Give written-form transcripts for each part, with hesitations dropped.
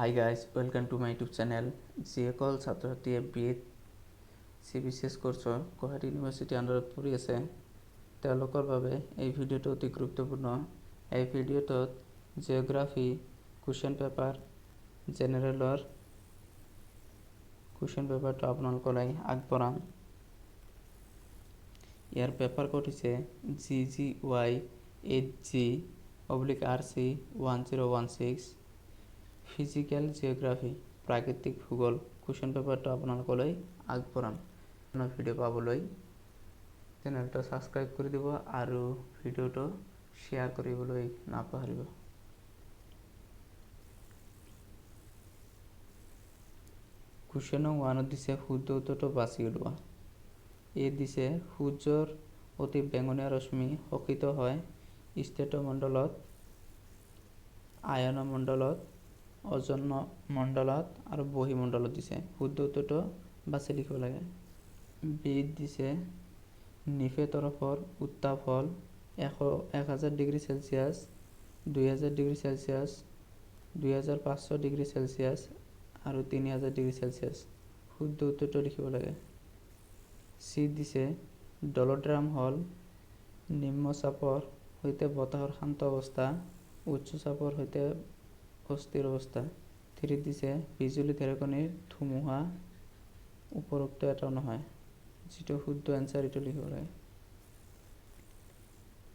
Hi guys, welcome to my YouTube channel. যিসকল ছাত্ৰ ছাত্ৰীয়ে BA CBCS কোৰ্ছৰ গুৱাহাটী ইউনিভাৰ্চিটি আণ্ডাৰত পঢ়ি আছে তেওঁলোকৰ বাবে এই ভিডিঅ'টো অতি গুৰুত্বপূৰ্ণ। এই ভিডিঅ'টোত জিঅ'গ্ৰাফী কুৱেশ্যন পেপাৰ জেনেৰেলৰ কুৱেশ্যন পেপাৰটো আপোনালোকলৈ আগবঢ়াম। ইয়াৰ পেপাৰ কোড হৈছে GGY 8G/RC 1016। ফিজিক্যাল জিঅ'গ্ৰাফী প্ৰাকৃতিক ভূগোল কুৱেশ্যন পেপাৰটো আপোনালোকলৈ আগবঢ়াম। ভিডিঅ' পাবলৈ চেনেলটো ছাবস্ক্ৰাইব কৰি দিব আৰু ভিডিঅ'টো শ্বেয়াৰ কৰিবলৈ নাপাহৰিব। কুৱেশ্যন নং 1 দিছে শুদ্ধ উত্তৰটো বাছি উলিওৱা। দিছে সূৰ্যৰ অতি বেঙুনীয়া ৰশ্মি শোষিত হয় ষ্ট্ৰেটোমণ্ডলত, আয়নমণ্ডলত, অজন মণ্ডলত আৰু বহিমণ্ডলত দিছে। শুদ্ধ উত্তৰটো বাছি লিখিব লাগে। দিছে নিফে তৰফৰ উত্তাপ হ'ল 1000 degree Celsius, 2000 degree Celsius, 2500 degree Celsius আৰু 3000 ডিগ্ৰী চেলচিয়াছ। শুদ্ধ উত্তৰটো লিখিব লাগে। দিছে ডলড্ৰাম হ'ল নিম্নচাপৰ সৈতে বতাহৰ শান্ত অৱস্থা, উচ্চ চাপৰ সৈতে অস্থিৰ অৱস্থা। দিছে বিজুলী ঢেৰেকণিৰ ধুমুহা উপৰোক্ত এটা নহয়। যিটো শুদ্ধ এনচাৰ এইটো লিখিব লাগে।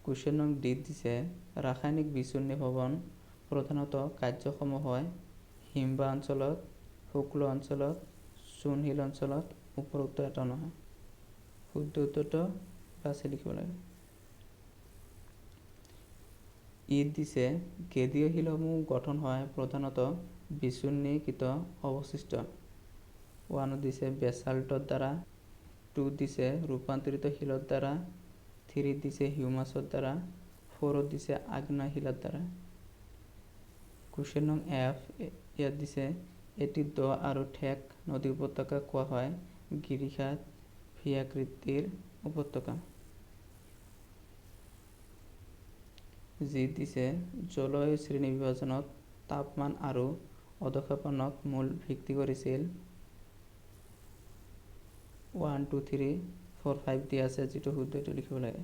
কুৱেশ্যন নং দিছে ৰাসায়নিক বিচূৰ্ণী ভৱন প্ৰধানতঃ কাৰ্যক্ষম হয় হিমবাহ অঞ্চলত, শুক্ল অঞ্চলত, চূণশিল অঞ্চলত, উপৰোক্ত এটা নহয়। শুদ্ধ উত্তৰটো বাছি লিখিব লাগে। দিছে গেদীয় শিলসমূহ গঠন হয় প্ৰধানতঃ বিচূৰ্ণীকৃত অৱশিষ্ট। 1 দিছে বেচাল্টৰ দ্বাৰা, 2 দিছে ৰূপান্তৰিত শিলৰ দ্বাৰা, 3 দিছে হিউমাছৰ দ্বাৰা, 4 দিছে আগ্নেয় শিলাৰ দ্বাৰা। কুৱেশ্যন নং F ইয়াত দিছে এটি দ আৰু ঠেক নদী উপত্যকা কোৱা হয় গিৰিখাত ভি আকৃতিৰ উপত্যকা। দিছে জলবায়ু শ্ৰেণী বিভাজনত তাপমান আৰু অধঃক্ষেপণক মূল ভিত্তি কৰিছিল। 1 2 3 4 5 দিয়া আছে, যিটো শুদ্ধ এইটো লিখিব লাগে।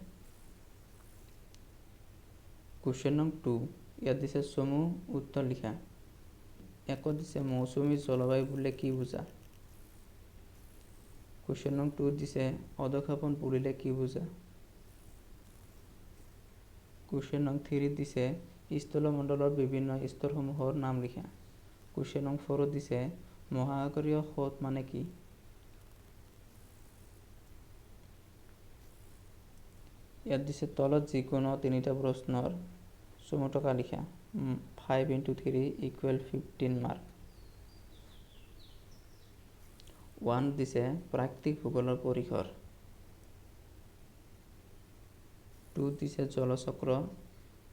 কুৱেশ্যন নং 2 ইয়াত দিছে চমু উত্তৰ লিখা। 1 দিছে মৌচুমী জলবায়ু বুলিলে কি বুজা। কুৱেশ্যন নং 2 দিছে অধঃক্ষেপণ বুলিলে কি বুজা। কুৱেশ্যন নং 3 দিছে স্থলমণ্ডলৰ বিভিন্ন স্তৰসমূহৰ নাম লিখা। কুৱেশ্যন নং 4 দিছে মহাসাগৰীয় সোঁত মানে কি। ইয়াত দিছে তলত যিকোনো তিনিটা প্ৰশ্নৰ চমুটকা লিখা। 5 × 3 = 15 মাৰ্ক। 1 দিছে প্ৰাকৃতিক ভূগোলৰ পৰিসৰ। 2 দিছে জলচক্ৰ।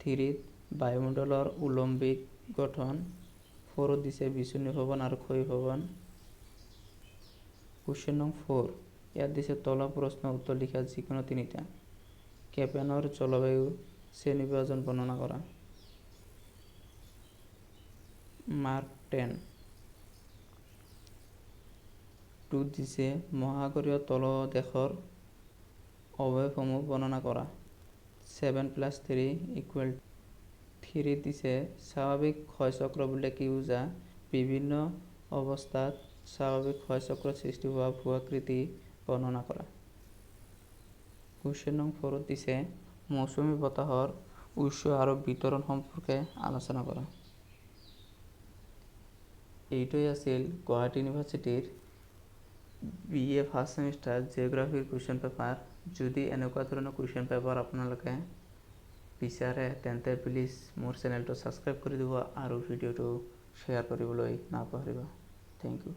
3 বায়ুমণ্ডলৰ উলম্বিক গঠন। 4 দিছে বিচূৰ্ণী ভৱন আৰু ক্ষয়ী ভৱন। কুৱেশ্যন নং 4 ইয়াত দিছে তলৰ প্ৰশ্নৰ উত্তৰ লিখা যিকোনো তিনিটা। কেপেনৰ জলবায়ু শ্ৰেণীবিভাজন বৰ্ণনা কৰা। মাৰ্ক 10। 2 দিছে মহাসাগৰীয় তলদেশৰ অৱয়বসমূহ বৰ্ণনা কৰা। 7 + 3 = 3 দিছে স্বাভাৱিক ক্ষয়চক্ৰ বুলিলে কি বুজা। বিভিন্ন অৱস্থাত স্বাভাৱিক ক্ষয়চক্ৰৰ সৃষ্টি হোৱা ভূ-আকৃতি বৰ্ণনা কৰা। কুৱেশ্যন নং 4 দিছে মৌচুমী বতাহৰ উৎস আৰু বিতৰণ সম্পৰ্কে আলোচনা কৰা। এইটোৱে আছিল গুৱাহাটী ইউনিভাৰ্চিটিৰ BA ফাৰ্ষ্ট ছেমিষ্টাৰ জিঅ'গ্ৰাফীৰ কুৱেশ্যন পেপাৰ। যদি এনেকুৱা ধৰণৰ কুৱেশ্যন পেপাৰ আপোনালোকে বিচাৰে তেন্তে প্লিজ মোৰ চেনেলটো ছাবস্ক্ৰাইব কৰি দিব আৰু ভিডিঅ'টো শ্বেয়াৰ কৰিবলৈ নাপাহৰিব। Thank U.